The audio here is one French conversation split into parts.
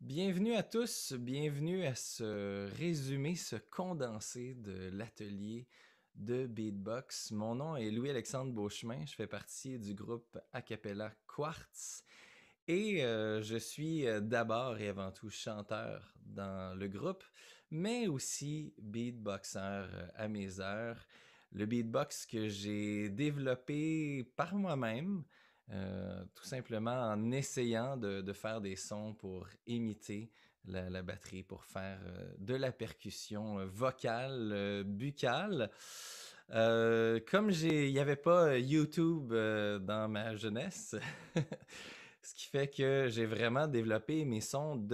Bienvenue à tous, bienvenue à ce résumé, ce condensé de l'atelier de Beatbox. Mon nom est Louis-Alexandre Beauchemin, je fais partie du groupe a cappella Quartz et je suis d'abord et avant tout chanteur dans le groupe, mais aussi beatboxer à mes heures. Le beatbox que j'ai développé par moi-même, tout simplement en essayant de faire des sons pour imiter la batterie, pour faire de la percussion vocale, buccale. Comme il n'y avait pas YouTube dans ma jeunesse, ce qui fait que j'ai vraiment développé mes sons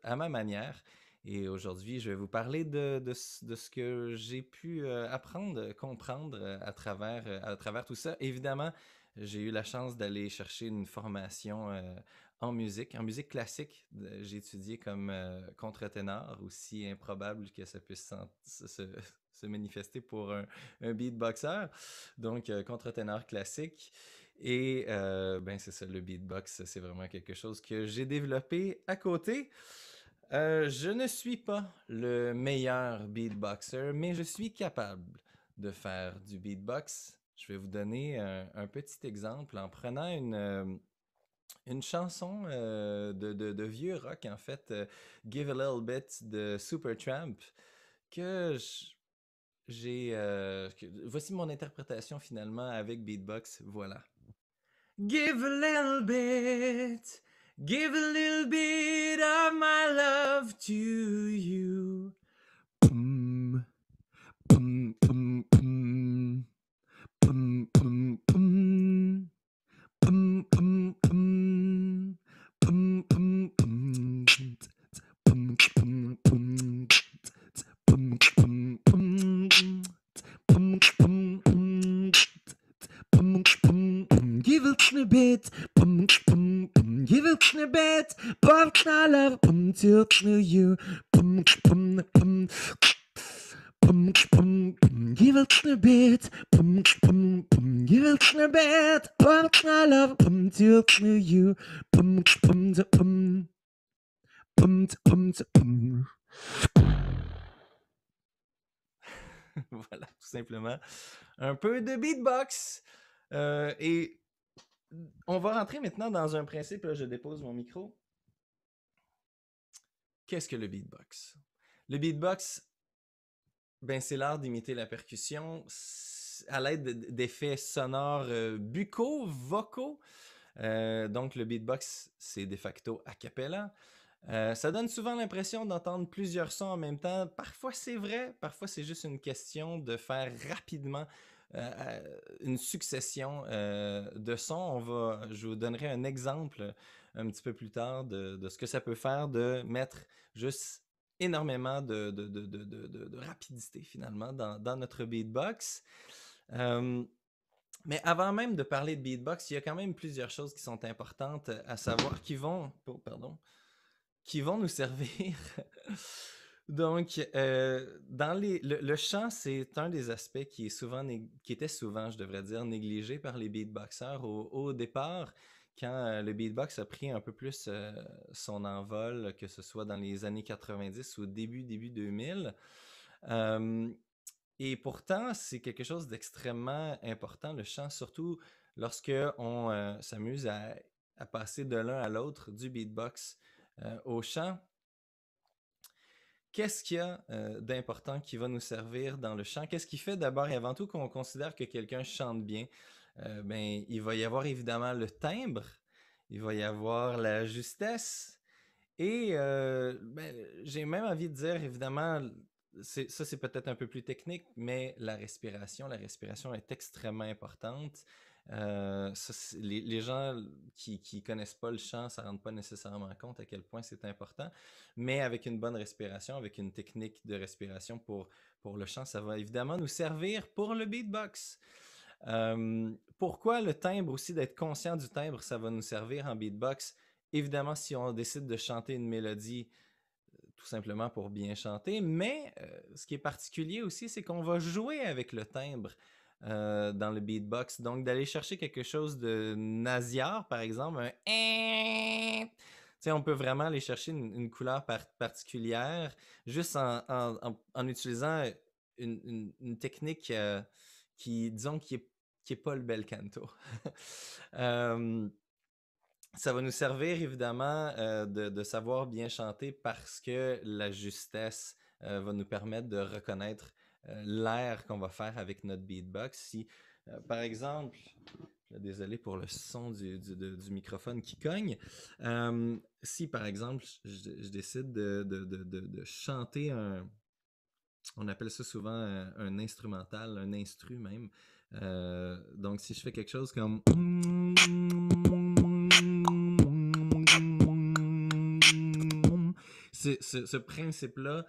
à ma manière. Et aujourd'hui, je vais vous parler de ce que j'ai pu apprendre, comprendre à travers tout ça. Évidemment, j'ai eu la chance d'aller chercher une formation en musique classique. J'ai étudié comme contre-ténor, aussi improbable que ça puisse se manifester pour un beatboxer. Donc, contre-ténor classique. Et ben c'est ça, le beatbox, c'est vraiment quelque chose que j'ai développé à côté. Je ne suis pas le meilleur beatboxer, mais je suis capable de faire du beatbox. Je vais vous donner un petit exemple en prenant une chanson de vieux rock, en fait, Give a Little Bit de Supertramp, que voici mon interprétation finalement avec beatbox, voilà. Give a little bit, give a little bit of my love to you. Boom, boom, boom, boom, boom, boom, boom. Boom, boom, boom, boom, boom, boom, boom, boom, boom, boom, boom, boom. Boom, boom, boom, boom, boom, boom. Give it a bit, boom, boom, boom. Give it a bit, but I love boom to you. Boom, boom, boom. Boom, boom, boom. Give it a bit, boom, boom, boom. Give it a bit, but I love boom to you. Boom, boom, boom. Boom, boom, boom. Voilà, tout simplement. Un peu de beatbox. Et on va rentrer maintenant dans un principe. Là, je dépose mon micro. Qu'est-ce que le beatbox? Le beatbox, ben, c'est l'art d'imiter la percussion à l'aide d'effets sonores buccaux, vocaux. Donc, le beatbox, c'est de facto a cappella. Ça donne souvent l'impression d'entendre plusieurs sons en même temps. Parfois c'est vrai, parfois c'est juste une question de faire rapidement une succession de sons. Je vous donnerai un exemple un petit peu plus tard de ce que ça peut faire de mettre juste énormément de rapidité finalement dans notre beatbox. Euh, mais avant même de parler de beatbox, il y a quand même plusieurs choses qui sont importantes à savoir qui vont nous servir. Donc, le chant, c'est un des aspects qui était souvent, je devrais dire, négligé par les beatboxers au départ, quand le beatbox a pris un peu plus son envol, que ce soit dans les années 90 ou début 2000. Euh, et pourtant, c'est quelque chose d'extrêmement important, le chant, surtout lorsque on s'amuse à passer de l'un à l'autre, du beatbox au chant. Qu'est-ce qu'il y a d'important qui va nous servir dans le chant? Qu'est-ce qui fait d'abord et avant tout qu'on considère que quelqu'un chante bien? Ben, il va y avoir évidemment le timbre, il va y avoir la justesse, et ben, j'ai même envie de dire, évidemment, ça c'est peut-être un peu plus technique, mais la respiration est extrêmement importante. Les gens qui connaissent pas le chant, ça ne rendent pas nécessairement compte à quel point c'est important. Mais avec une bonne respiration, avec une technique de respiration pour le chant, ça va évidemment nous servir pour le beatbox. Pourquoi le timbre aussi, d'être conscient du timbre, ça va nous servir en beatbox? Évidemment, si on décide de chanter une mélodie, tout simplement pour bien chanter, mais ce qui est particulier aussi, c'est qu'on va jouer avec le timbre dans le beatbox. Donc, d'aller chercher quelque chose de nasillard, par exemple, un sais, on peut vraiment aller chercher une couleur particulière juste en utilisant une technique qui, disons, qui est pas le bel canto. Euh, Ça va nous servir évidemment de savoir bien chanter parce que la justesse va nous permettre de reconnaître l'air qu'on va faire avec notre beatbox. Si, par exemple, désolé pour le son du microphone qui cogne, si par exemple je décide de chanter on appelle ça souvent un instrumental, un instru même. Donc si je fais quelque chose comme ce principe-là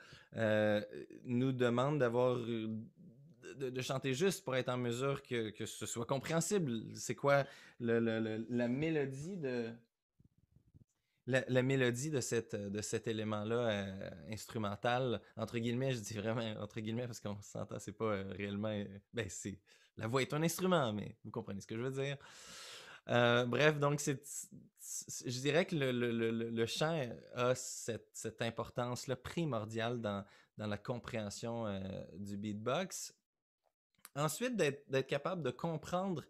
nous demande d'avoir de chanter juste pour être en mesure que ce soit compréhensible. C'est quoi la mélodie la mélodie de cet élément-là instrumental, entre guillemets, je dis vraiment entre guillemets parce qu'on s'entend, c'est pas réellement. Ben, c'est. La voix est un instrument, mais vous comprenez ce que je veux dire. Bref, donc je dirais que le chant a cette importance-là primordiale dans la compréhension du beatbox. Ensuite, d'être capable de comprendre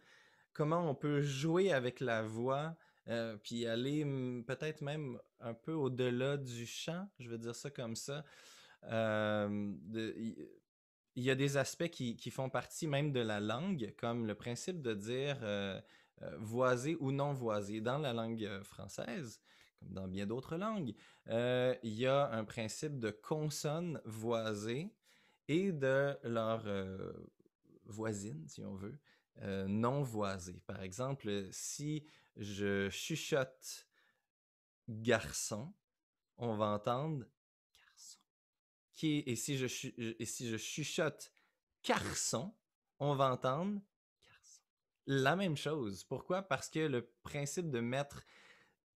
comment on peut jouer avec la voix, puis aller peut-être même un peu au-delà du chant, je veux dire ça comme ça. Il y a des aspects qui font partie même de la langue, comme le principe de dire voisé ou non voisé. Dans la langue française, comme dans bien d'autres langues, il y a un principe de consonne voisée et de leur voisine, si on veut, non voisée. Par exemple, si je chuchote garçon, on va entendre garçon. Et si je chuchote carson, on va entendre carson. La même chose. Pourquoi? Parce que le principe de mettre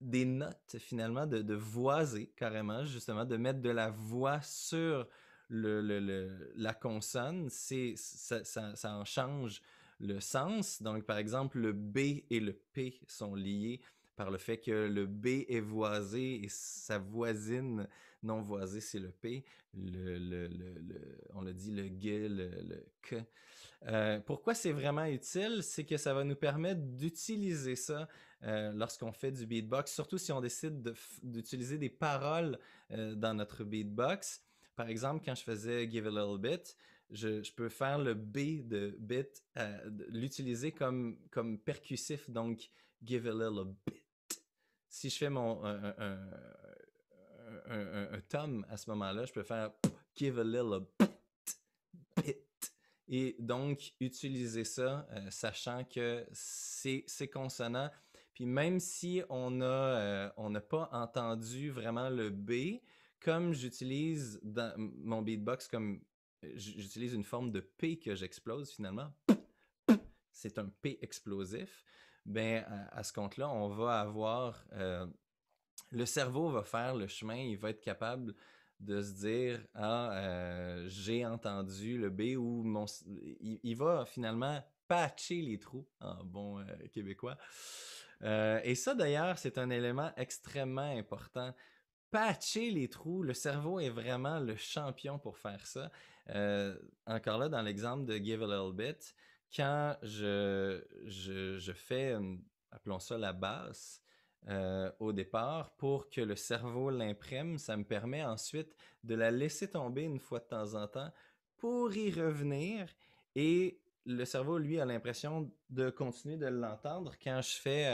des notes, finalement, de voiser carrément, justement, de mettre de la voix sur la consonne, ça en change le sens. Donc, par exemple, le B et le P sont liés par le fait que le B est voisé et sa voisine non voisée, c'est le P. On le dit, le G, le K. Pourquoi c'est vraiment utile? C'est que ça va nous permettre d'utiliser ça lorsqu'on fait du beatbox, surtout si on décide d'utiliser des paroles dans notre beatbox. Par exemple, quand je faisais Give a Little Bit, je peux faire le B de bit, l'utiliser comme percussif, donc Give a Little Bit. Si je fais un tom à ce moment-là, je peux faire Give a Little Bit. Et donc, utiliser ça, sachant que c'est consonant. Puis même si on n'a pas entendu vraiment le B, comme j'utilise dans mon beatbox, comme j'utilise une forme de P que j'explose finalement, c'est un P explosif, ben à ce compte-là, on va avoir le cerveau va faire le chemin, il va être capable de se dire j'ai entendu le B ou il va finalement patcher les trous en bon québécois. Et ça d'ailleurs, c'est un élément extrêmement important. Patcher les trous, le cerveau est vraiment le champion pour faire ça. Encore là, dans l'exemple de Give a Little Bit, quand je fais, appelons ça la basse, au départ, pour que le cerveau l'imprime, ça me permet ensuite de la laisser tomber une fois de temps en temps pour y revenir. Et le cerveau, lui, a l'impression de continuer de l'entendre quand je fais...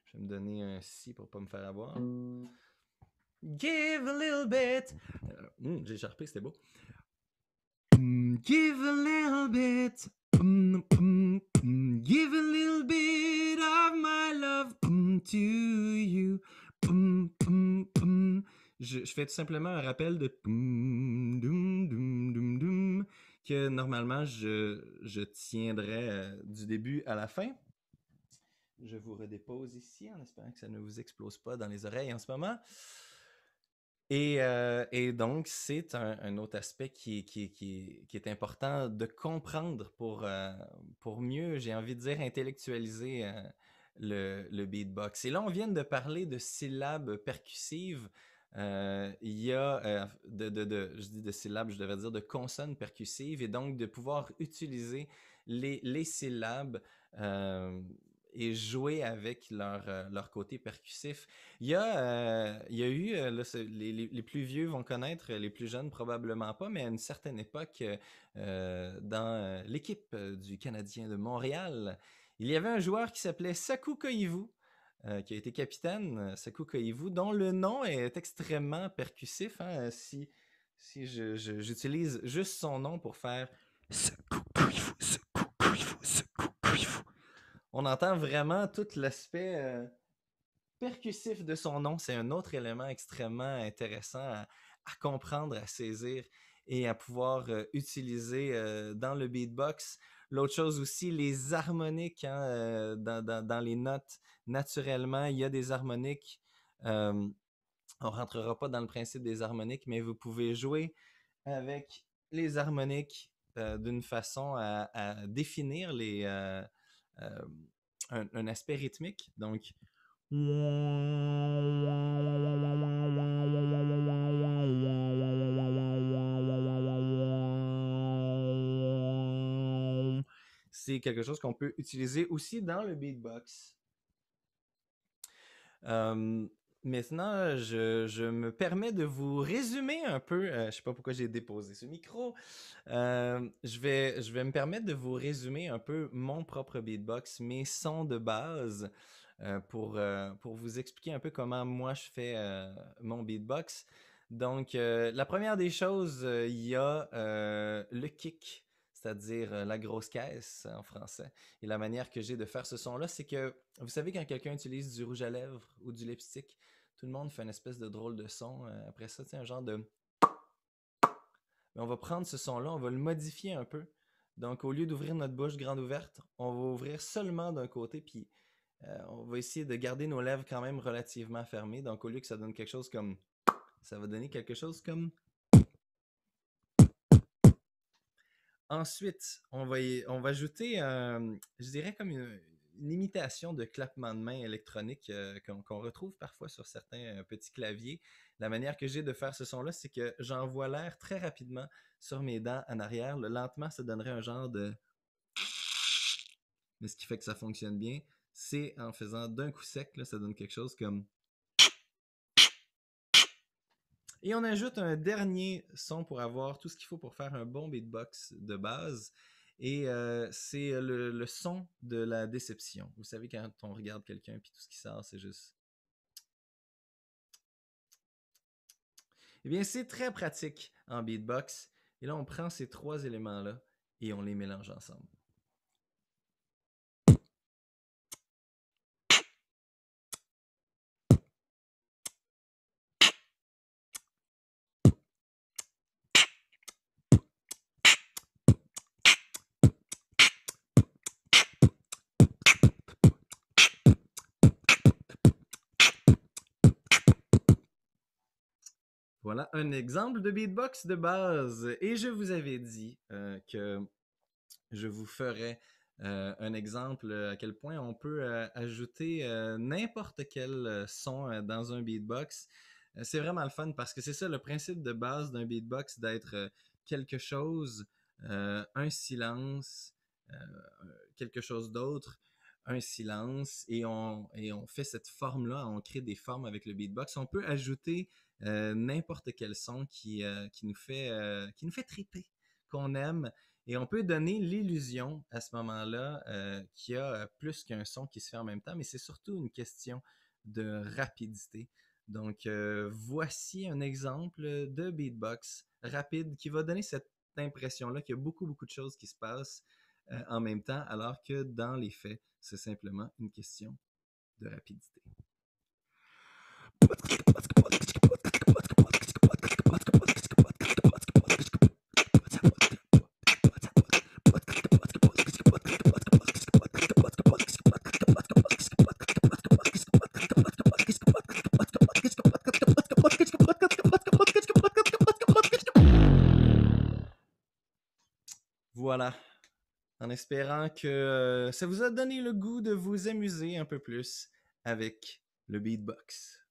je vais me donner un si pour pas me faire avoir. Give a little bit. J'ai charpé, c'était beau. Give a little bit. Give a little bit of my love to you. Je fais tout simplement un rappel de que normalement je tiendrais du début à la fin. Je vous redépose ici en espérant que ça ne vous explose pas dans les oreilles en ce moment. Et donc, c'est un autre aspect qui est important de comprendre pour mieux, j'ai envie de dire, intellectualiser le beatbox. Et là, on vient de parler de syllabes percussives. Il y a, je dis de syllabes, je devrais dire de consonnes percussives, et donc de pouvoir utiliser les syllabes et jouer avec leur côté percussif. Il y a eu, là, les plus vieux vont connaître, les plus jeunes probablement pas, mais à une certaine époque, dans l'équipe du Canadien de Montréal, il y avait un joueur qui s'appelait Saku Koivu, qui a été capitaine, Saku Koivu, dont le nom est extrêmement percussif. Hein, si j'utilise juste son nom pour faire Saku Koivu, Saku Koivu, Saku Koivu, on entend vraiment tout l'aspect percussif de son nom. C'est un autre élément extrêmement intéressant à comprendre, à saisir et à pouvoir utiliser dans le beatbox. L'autre chose aussi, les harmoniques, hein, dans les notes, naturellement, il y a des harmoniques. On ne rentrera pas dans le principe des harmoniques, mais vous pouvez jouer avec les harmoniques d'une façon à définir un aspect rythmique. Donc, c'est quelque chose qu'on peut utiliser aussi dans le beatbox. Maintenant, je me permets de vous résumer un peu. Je ne sais pas pourquoi j'ai déposé ce micro. Je vais me permettre de vous résumer un peu mon propre beatbox, mes sons de base, pour vous expliquer un peu comment moi je fais mon beatbox. Donc, la première des choses, il y a le kick, c'est-à-dire la grosse caisse en français. Et la manière que j'ai de faire ce son-là, c'est que, vous savez, quand quelqu'un utilise du rouge à lèvres ou du lipstick, tout le monde fait une espèce de drôle de son. Après ça, c'est un genre de... Mais on va prendre ce son-là, on va le modifier un peu. Donc, au lieu d'ouvrir notre bouche grande ouverte, on va ouvrir seulement d'un côté, puis on va essayer de garder nos lèvres quand même relativement fermées. Donc, au lieu que ça donne quelque chose comme... ça va donner quelque chose comme... Ensuite, on va ajouter, je dirais comme une imitation de clappement de main électronique qu'on retrouve parfois sur certains petits claviers. La manière que j'ai de faire ce son-là, c'est que j'envoie l'air très rapidement sur mes dents en arrière. Lentement, ça donnerait un genre de... Mais ce qui fait que ça fonctionne bien, c'est en faisant d'un coup sec, là, ça donne quelque chose comme... Et on ajoute un dernier son pour avoir tout ce qu'il faut pour faire un bon beatbox de base. Et c'est le son de la déception. Vous savez, quand on regarde quelqu'un puis tout ce qui sort, c'est juste... Eh bien, c'est très pratique en beatbox. Et là, on prend ces trois éléments-là et on les mélange ensemble. Voilà un exemple de beatbox de base. Et je vous avais dit que je vous ferais un exemple à quel point on peut ajouter n'importe quel son dans un beatbox. C'est vraiment le fun parce que c'est ça le principe de base d'un beatbox, d'être quelque chose, un silence, euh, quelque chose d'autre, un silence, et on fait cette forme-là, on crée des formes avec le beatbox. On peut ajouter n'importe quel son qui nous fait triper, qu'on aime, et on peut donner l'illusion à ce moment-là qu'il y a plus qu'un son qui se fait en même temps, mais c'est surtout une question de rapidité. Donc, voici un exemple de beatbox rapide qui va donner cette impression-là qu'il y a beaucoup, beaucoup de choses qui se passent en même temps, alors que dans les faits, c'est simplement une question de rapidité. Voilà. en espérant que ça vous a donné le goût de vous amuser un peu plus avec le beatbox.